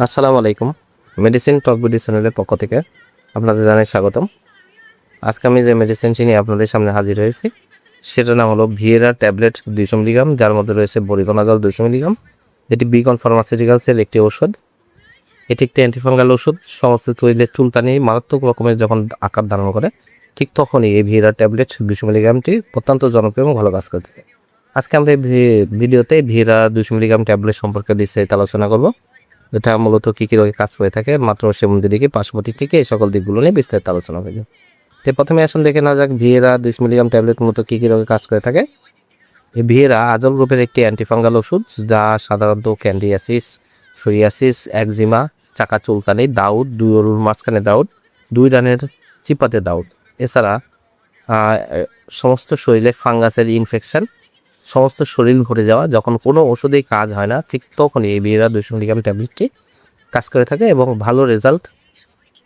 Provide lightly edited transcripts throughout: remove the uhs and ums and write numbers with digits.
আসসালামু আলাইকুম। মেডিসিন টক বিডি চ্যানেলের পক্ষ থেকে আপনাদের জানাই স্বাগতম। আজকে আমি যে মেডিসিনটি নিয়ে আপনাদের সামনে হাজির হয়েছি সেটার নাম হলো ভিয়েরা ট্যাবলেট 200 মিলিগ্রাম, যার মধ্যে রয়েছে বরিগোনাজল 200 মিলিগ্রাম। এটি বিকন ফার্মাসিউটিক্যালসের একটি ওষুধ। এটি একটি অ্যান্টিফাঙ্গাল ওষুধ। সমস্ত শরীরের চুলকানি মারাত্মক রকমের যখন আকার ধারণ করে ঠিক তখনই এই ভিয়েরা ট্যাবলেট 200 মিলিগ্রামটি অত্যন্ত জনপ্রিয় এবং ভালো কাজ করে থাকে। আজকে আমরা এই ভিডিওতে ভিয়েরা 200 মিলিগ্রাম ট্যাবলেট সম্পর্কে বিস্তারিত আলোচনা করব। এটা মূলত কী রোগে কাজ করে থাকে, মাত্র সেবন দিকে পার্শ্ববর্তী থেকে এই সকল দিকগুলো নিয়ে বিস্তারিত আলোচনা হয়ে যায়। তো প্রথমে আসুন দেখে না যাক ভিয়েরা 200 মিলিগ্রাম ট্যাবলেট মূলত কী রোগে কাজ করে থাকে। এই ভিয়েরা আজল গ্রুপের একটি অ্যান্টিফাঙ্গাল ওষুধ, যা সাধারণত ক্যান্ডিয়াসিস, সোরিয়াসিস, একজিমা, চাকা চুলকানি, দাউদ, দুই অরুর মাঝখানে দাউদ, দুই রানের চিপাতে দাউদ, এছাড়া সমস্ত শরীরে ফাঙ্গাসের ইনফেকশন, সমস্ত শরীর ভরে যাওয়া, যখন কোনো ওষুধেই কাজ হয় না ঠিক তখনই এই ভিয়েরা 200 মিলিগ্রাম ট্যাবলেটটি কাজ করে থাকে এবং ভালো রেজাল্ট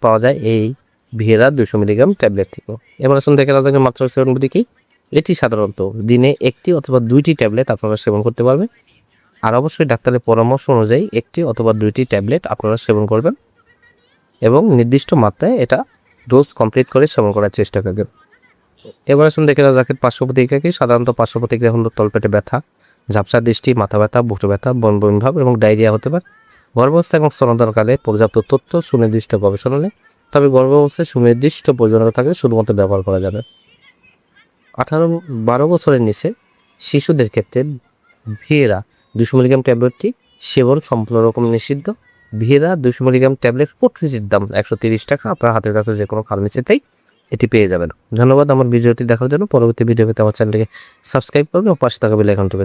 পাওয়া যায় এই ভিয়েরা 200 মিলিগ্রাম ট্যাবলেট থেকেও। এবার আসুন দেখে না থাকে মাত্রা সেবনবিধি কি। এটি সাধারণত দিনে একটি অথবা দুইটি ট্যাবলেট আপনারা সেবন করতে পারবেন, আর অবশ্যই ডাক্তারের পরামর্শ অনুযায়ী একটি অথবা দুইটি ট্যাবলেট আপনারা সেবন করবেন এবং নির্দিষ্ট মাত্রায় এটা ডোজ কমপ্লিট করে সেবন করার চেষ্টা করবেন। এবার আসুন দেখে না যাকে পার্শ্ব প্রতিক্রিয়া কি। সাধারণত পার্শ্ব প্রতিক্রিয়া হলো তলপেটে ব্যথা, ঝাপসা দৃষ্টি, মাথা ব্যথা, বুটো ব্যথা, বনবন ভাব এবং ডায়রিয়া হতে পারে। গর্ভাবস্থা এবং স্তন্যদানকালে পর্যাপ্ত তথ্য সুনির্দিষ্ট গবেষণা নেই, তবে গর্ভাবস্থায় সুনির্দিষ্ট প্রয়োজনীয়তা থাকলে শুধুমাত্র ব্যবহার করা যাবে। 12 বছরের নিচে শিশুদের ক্ষেত্রে ভিয়েরা 200 মিলিগ্রাম ট্যাবলেটটি সেবন সম্পূর্ণ রকম নিষিদ্ধ। ভিয়েরা 200 মিলিগ্রাম ট্যাবলেট প্রতিটির দাম 130 টাকা। আপনার হাতের কাছে যে কোনো ফার্মেসিতেই এটি পেয়ে যাবেন। ধন্যবাদ আমার ভিডিওটি দেখার জন্য। পরবর্তী ভিডিও পেতে আমার চ্যানেলটিকে সাবস্ক্রাইব করবেন এবং পাশে থাকা বেল আইকনটি